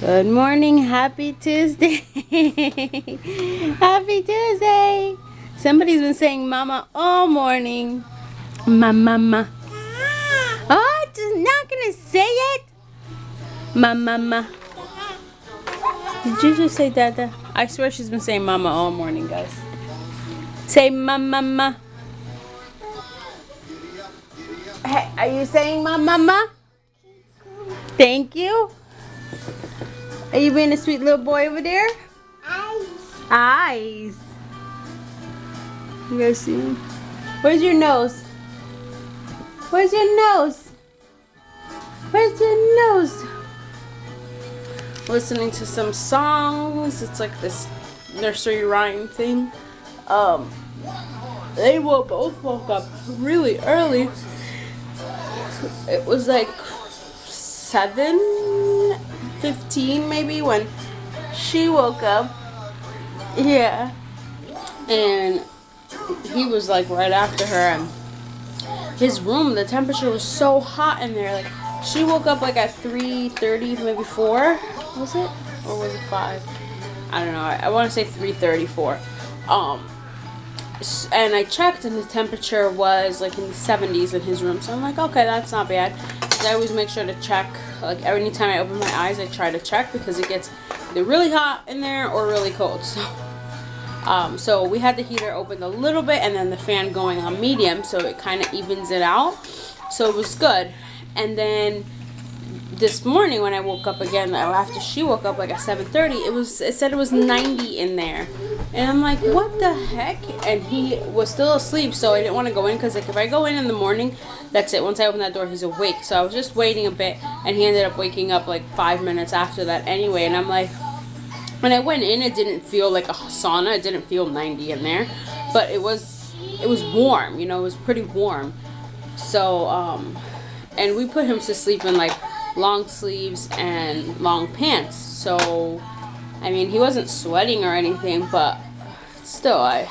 Good morning, happy Tuesday. Happy Tuesday. Somebody's been saying mama all morning. Mama. Oh, just not gonna say it. Mama. Did you just say dada? I swear she's been saying mama all morning, guys. Say mama. Hey, are you saying mama? Thank you. Are you being a sweet little boy over there? Eyes. You guys see him? Where's your nose? Where's your nose? Where's your nose? Listening to some songs. It's like this nursery rhyme thing. They both woke up really early. It was like 7:15 maybe when she woke up. Yeah. And he was like right after her, and his room, the temperature was so hot in there. Like she woke up like at 3:30, maybe 4, was it? Or was it 5? I don't know. I want to say 3:34. And I checked and the temperature was like in the 70s in his room. So I'm like, okay, that's not bad. I always make sure to check, like every time I open my eyes, I try to check because it gets either really hot in there or really cold. So we had the heater opened a little bit and then the fan going on medium, so it kind of evens it out. So it was good. And then this morning when I woke up again, after she woke up like at 7:30, it said it was 90 in there. And I'm like, what the heck? And he was still asleep, so I didn't want to go in because like if I go in the morning, that's it. Once I open that door, he's awake. So I was just waiting a bit, and he ended up waking up like 5 minutes after that anyway. And I'm like, when I went in, it didn't feel like a sauna. It didn't feel 90 in there, but it was warm. You know, it was pretty warm. So and we put him to sleep in like long sleeves and long pants. So I mean, he wasn't sweating or anything, but still, I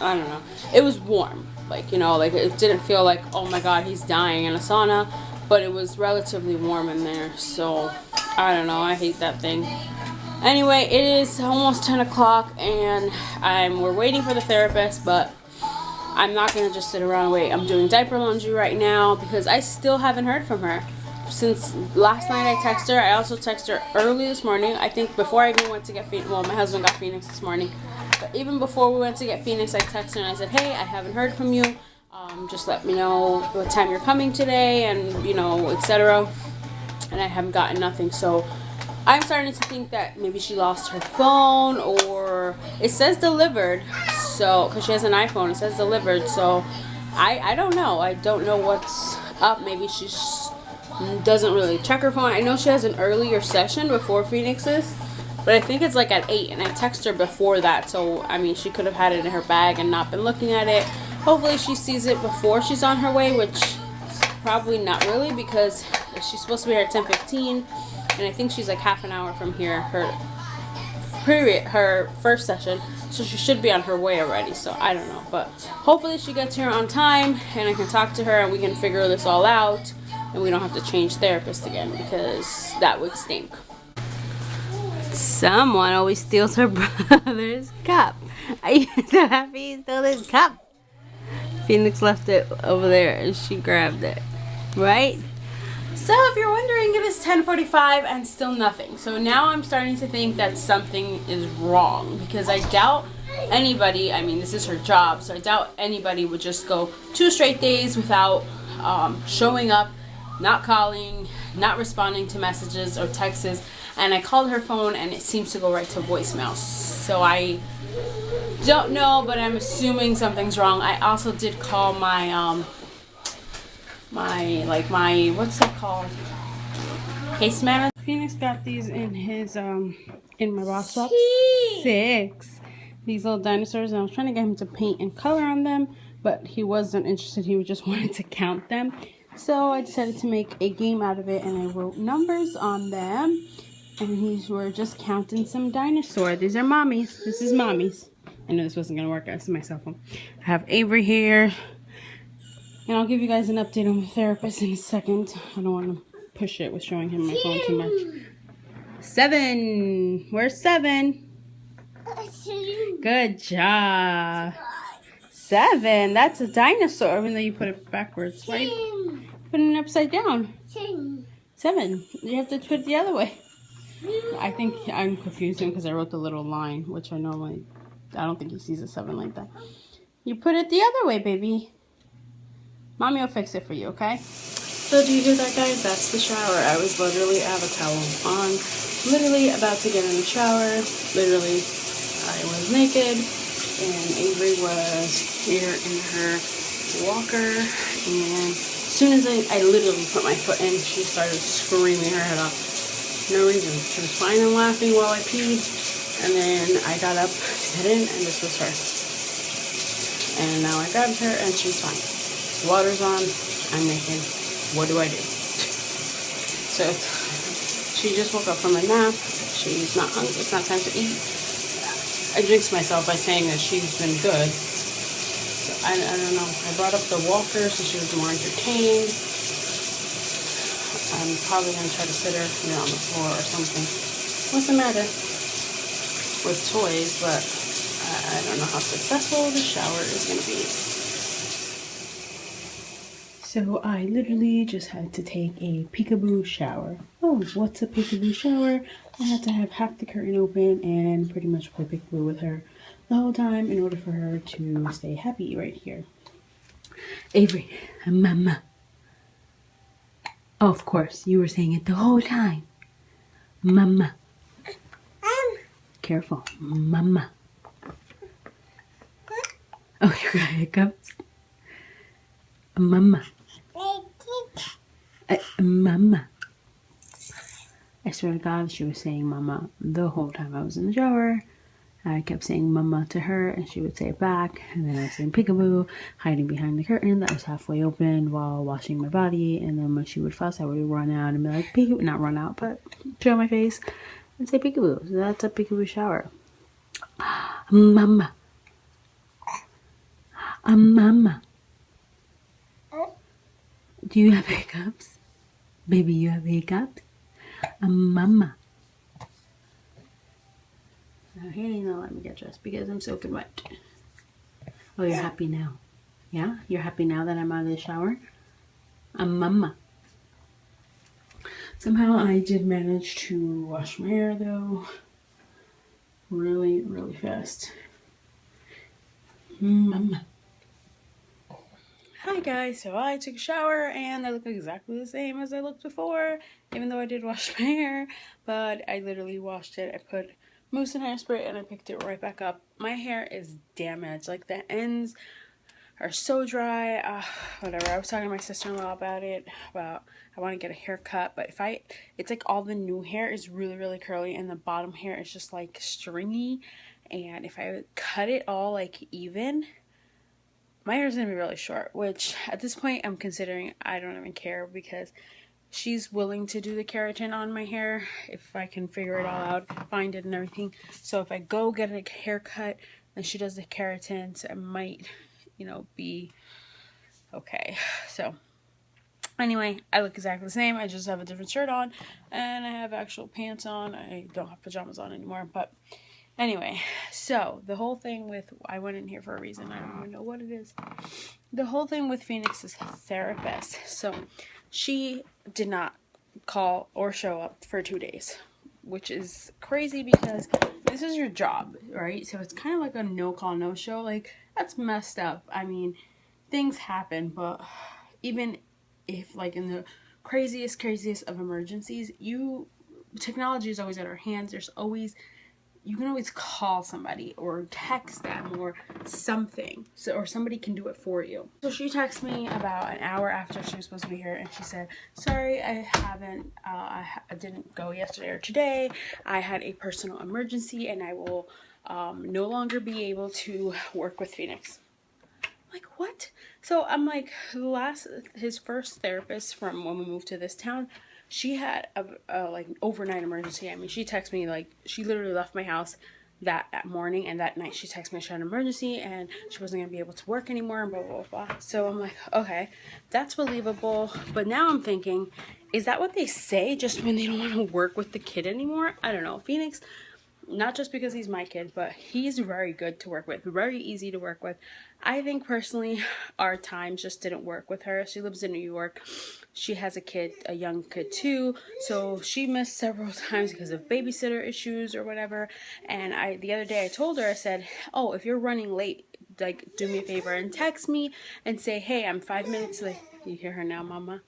don't know. It was warm. Like, you know, like it didn't feel like, oh my god, he's dying in a sauna, but it was relatively warm in there. So I don't know. I hate that thing. Anyway, it is almost 10 o'clock and we're waiting for the therapist, but I'm not going to just sit around and wait. I'm doing diaper laundry right now because I still haven't heard from her. Since last night I texted her. I also texted her early this morning. I think before I even went to get Phoenix. Well, my husband got Phoenix this morning. But even before we went to get Phoenix, I texted her and I said, hey, I haven't heard from you. Just let me know what time you're coming today and, you know, etc. And I haven't gotten nothing. So I'm starting to think that maybe she lost her phone, or it says delivered. So, because she has an iPhone, it says delivered. So I don't know. I don't know what's up. Maybe she's doesn't really check her phone. I know she has an earlier session before Phoenix's, but I think it's like at 8, and I texted her before that, so I mean she could have had it in her bag and not been looking at it. Hopefully she sees it before she's on her way, which probably not really, because she's supposed to be here at 10:15, and I think she's like half an hour from here, her first session, so she should be on her way already. So I don't know, but hopefully she gets here on time and I can talk to her and we can figure this all out. And we don't have to change therapist again, because that would stink. Someone always steals her brother's cup. Are you so happy he stole his cup? Phoenix left it over there and she grabbed it. Right? So if you're wondering, it is 10:45 and still nothing. So now I'm starting to think that something is wrong, because I doubt anybody, I mean this is her job, so I doubt anybody would just go 2 straight days without showing up, not calling, not responding to messages or texts. And I called her phone and it seems to go right to voicemail. So I don't know, but I'm assuming something's wrong. I also did call my my what's that called? Case manager. Phoenix got these in his in my box up. 6. These little dinosaurs, and I was trying to get him to paint and color on them, but he wasn't interested. He just wanted to count them. So I decided to make a game out of it, and I wrote numbers on them. And we're just counting some dinosaurs. These are mommies. This is mommies. I know this wasn't going to work. This is my cell phone. I have Avery here. And I'll give you guys an update on the therapist in a second. I don't want to push it with showing him my phone too much. 7. Where's 7? Good job. 7. That's a dinosaur, even though you put it backwards. Why are you putting it upside down? 7. You have to put it the other way. I think I'm confusing because I wrote the little line, which I don't think he sees a 7 like that. You put it the other way, baby. Mommy will fix it for you, okay? So do you hear that, guys? That's the shower. I was literally, I have a towel on, literally about to get in the shower. Literally, I was naked, and Avery was here in her walker, and as soon as I literally put my foot in, she started screaming her head off. No reason. She was fine and laughing while I peed, and then I got up to get in, and this was her. And now I grabbed her, and she's fine. The water's on. I'm naked. What do I do? So she just woke up from a nap. She's not hungry. It's not time to eat. I jinxed myself by saying that she's been good. So I don't know. I brought up the walker so she was more entertained. I'm probably going to try to sit her, on the floor or something. What's the matter with toys, but I don't know how successful the shower is going to be. So I literally just had to take a peekaboo shower. Oh, what's a peekaboo shower? I had to have half the curtain open and pretty much play peekaboo with her the whole time in order for her to stay happy right here. Avery, mama. Oh, of course, you were saying it the whole time. Mama. Careful. Mama. Oh, you got hiccups? Mama. Mama. I swear to God, she was saying mama the whole time I was in the shower. I kept saying mama to her, and she would say it back. And then I was saying peekaboo, hiding behind the curtain that was halfway open while washing my body. And then when she would fuss, I would run out and be like, peekaboo. Not run out, but show my face and say peekaboo. So that's a peekaboo shower. Mama. Mama. Do you have hiccups? Baby, you have hiccups? Mama. Now, he ain't gonna let me get dressed because I'm soaking wet. Oh, you're happy now? Yeah? You're happy now that I'm out of the shower? Mama. Somehow I did manage to wash my hair, though. Really, really fast. Mama. Hi guys, so I took a shower and I look exactly the same as I looked before, even though I did wash my hair, but I literally washed it. I put mousse and hairspray and I picked it right back up. My hair is damaged, like the ends are so dry. Whatever, I was talking to my sister-in-law about it, about I want to get a haircut, but it's like all the new hair is really, really curly and the bottom hair is just like stringy, and if I cut it all like even, my hair is going to be really short, which at this point I'm considering I don't even care because she's willing to do the keratin on my hair if I can figure it all out, find it and everything. So if I go get a haircut and she does the keratin, so it might, be okay. So anyway, I look exactly the same. I just have a different shirt on and I have actual pants on. I don't have pajamas on anymore, but anyway, so the whole thing with, I went in here for a reason, I don't even know what it is. The whole thing with Phoenix's therapist, so she did not call or show up for 2 days, which is crazy because this is your job, right? So it's kind of like a no call, no show. Like, that's messed up. I mean, things happen, but even if like in the craziest of emergencies, technology is always at our hands. You can always call somebody or text them or something, or somebody can do it for you. So she texted me about an hour after she was supposed to be here, and she said, sorry, I didn't go yesterday or today. I had a personal emergency and I will no longer be able to work with Phoenix. Like, what? So I'm like, his first therapist from when we moved to this town, she had a like overnight emergency. I mean, she texted me, like, she literally left my house that morning, and that night she texted me she had an emergency and she wasn't going to be able to work anymore and blah, blah, blah. So I'm like, okay, that's believable. But now I'm thinking, Is that what they say just when they don't want to work with the kid anymore? I don't know. Phoenix, not just because he's my kid, but he's very good to work with, very easy to work with. I think personally our times just didn't work with her. She lives in New York. She has a kid, a young kid too, so she missed several times because of babysitter issues or whatever. And the other day I told her, I said, oh, if you're running late, like, do me a favor and text me and say, hey, I'm 5 minutes late. You hear her now, mama?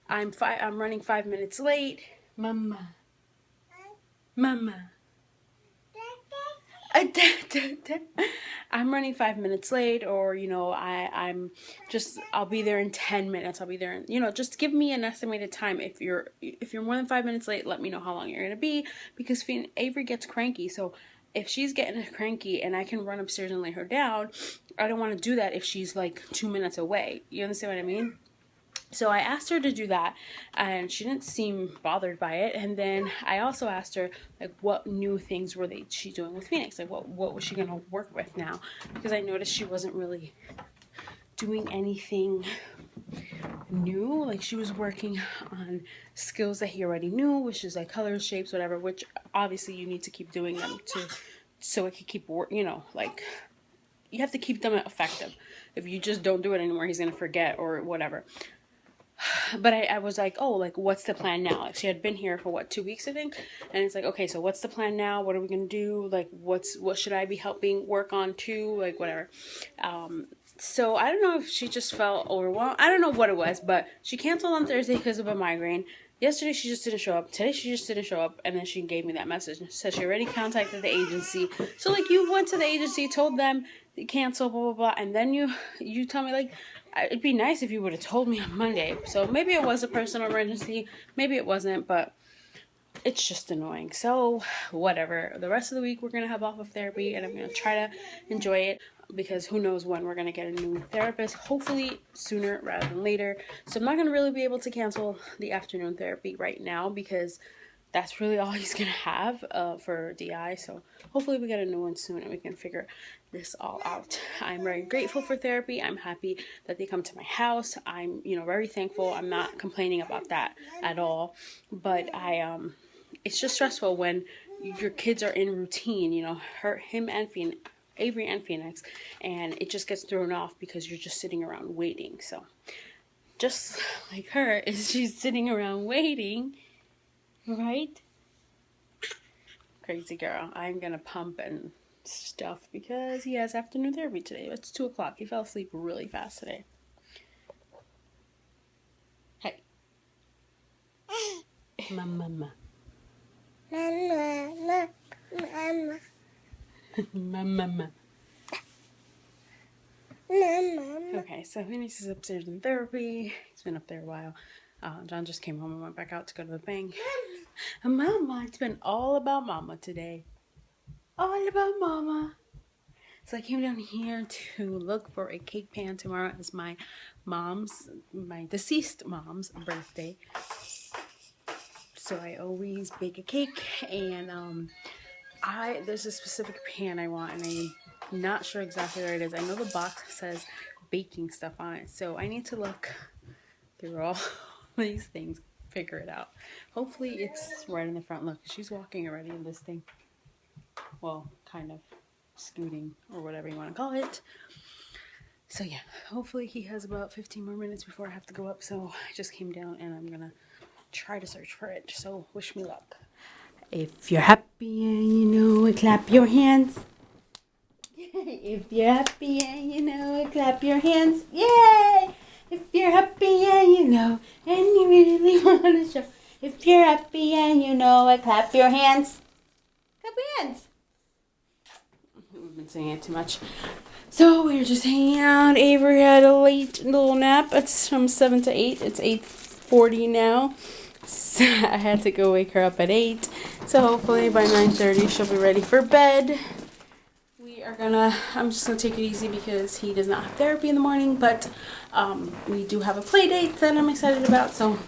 I'm running 5 minutes late. Mama. Mama. I'm running 5 minutes late, or, you know, I'll be there in 10 minutes. I'll be there in, you know, just give me an estimated time. If you're more than 5 minutes late, let me know how long you're going to be, because Avery gets cranky. So if she's getting cranky and I can run upstairs and lay her down, I don't want to do that if she's like 2 minutes away. You understand what I mean? So I asked her to do that, and she didn't seem bothered by it. And then I also asked her, like, what new things were she doing with Phoenix? Like, what was she gonna work with now? Because I noticed she wasn't really doing anything new. Like, she was working on skills that he already knew, which is like colors, shapes, whatever. Which obviously you need to keep doing them so it can keep you know, like, you have to keep them effective. If you just don't do it anymore, he's gonna forget or whatever. But I was like, oh, like, what's the plan now? Like, she had been here for, what, 2 weeks, I think? And it's like, okay, so what's the plan now? What are we going to do? Like, what should I be helping work on too? Like, whatever. So I don't know if she just felt overwhelmed. I don't know what it was, but she canceled on Thursday because of a migraine. Yesterday, she just didn't show up. Today, she just didn't show up. And then she gave me that message and said she already contacted the agency. So, like, you went to the agency, told them to cancel, blah, blah, blah. And then you tell me, like, it'd be nice if you would have told me on Monday. So maybe it was a personal emergency. Maybe it wasn't, but it's just annoying. So whatever. The rest of the week we're going to have off of therapy, and I'm going to try to enjoy it, because who knows when we're going to get a new therapist. Hopefully sooner rather than later. So I'm not going to really be able to cancel the afternoon therapy right now, because that's really all he's going to have for DI. So hopefully we get a new one soon and we can figure this all out. I'm very grateful for therapy. I'm happy that they come to my house. I'm, you know, very thankful. I'm not complaining about that at all. But it's just stressful when your kids are in routine, you know, him and Avery and Phoenix, and it just gets thrown off because you're just sitting around waiting. So just like her, she's sitting around waiting. Right? Crazy girl. I'm gonna pump and stuff because he has afternoon therapy today. It's 2 o'clock. He fell asleep really fast today. Hey. Mama. Mama. Mama. Mama. Okay, so Phoenix is upstairs in therapy. He's been up there a while. John just came home and went back out to go to the bank. And Mama, it's been all about Mama today. All about Mama. So I came down here to look for a cake pan. Tomorrow is my deceased mom's birthday. So I always bake a cake, and there's a specific pan I want, and I'm not sure exactly where it is. I know the box says baking stuff on it, so I need to look through all these things, figure it out. Hopefully it's right in the front. Look, she's walking already in this thing. Well, kind of scooting or whatever you want to call it. So yeah, hopefully he has about 15 more minutes before I have to go up. So I just came down and I'm gonna try to search for it. So wish me luck. If you're happy and you know it, clap your hands. If you're happy and you know it, clap your hands. Yay! If you're happy and you know, and you really want to show. If you're happy and you know it, clap your hands. Clap your hands. We've been singing it too much. So we're just hanging out. Avery had a late little nap. It's from 7 to 8. It's 8:40 now. So I had to go wake her up at 8. So hopefully by 9:30 she'll be ready for bed. I'm just gonna take it easy because he does not have therapy in the morning, but we do have a play date that I'm excited about, so I'm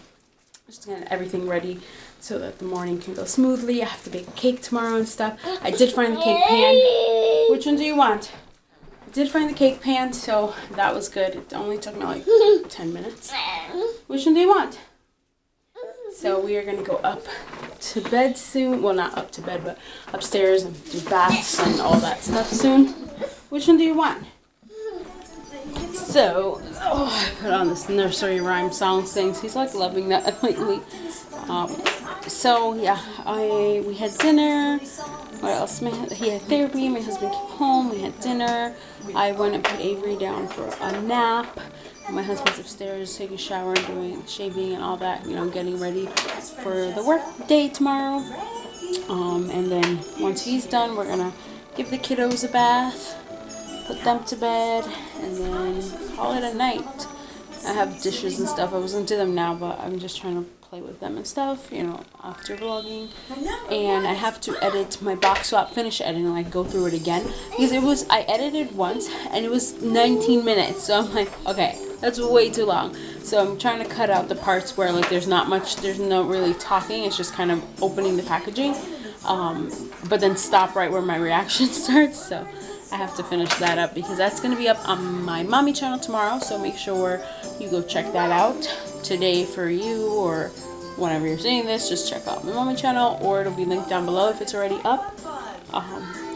just gonna get everything ready so that the morning can go smoothly. I have to bake a cake tomorrow and stuff. I did find the cake pan. Which one do you want? I did find the cake pan, so that was good. It only took me like 10 minutes. Which one do you want? So we are gonna go up to bed soon. Well, not up to bed, but upstairs and do baths and all that stuff soon. Which one do you want? So, I put on this nursery rhyme song things. He's like loving that lately. So yeah, we had dinner. What else? He had therapy. My husband came home. We had dinner. I went and put Avery down for a nap. My husband's upstairs taking a shower and doing shaving and all that. You know, getting ready for the work day tomorrow. And then once he's done, we're gonna give the kiddos a bath, put them to bed, and then call it a night. I have dishes and stuff. I was gonna do them now, but I'm just trying to play with them and stuff, you know, after vlogging. And I have to edit my box swap, finish editing, like go through it again, because I edited once and it was 19 minutes. So I'm like, okay, that's way too long. So I'm trying to cut out the parts where like there's no really talking. It's just kind of opening the packaging, but then stop right where my reaction starts. So I have to finish that up because that's going to be up on my mommy channel tomorrow. So make sure you go check that out today for you, or whenever you're seeing this, just check out my mommy channel, or it'll be linked down below if it's already up.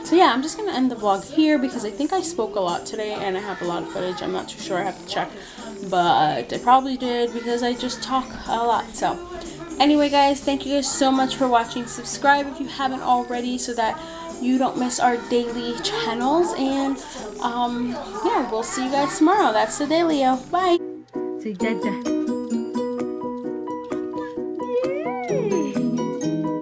So yeah, I'm just going to end the vlog here because I think I spoke a lot today and I have a lot of footage. I'm not too sure. I have to check, but I probably did because I just talk a lot. So anyway, guys, thank you guys so much for watching. Subscribe if you haven't already so that you don't miss our daily channels. And yeah, we'll see you guys tomorrow. That's the Dailyo. Bye. Say Jaja.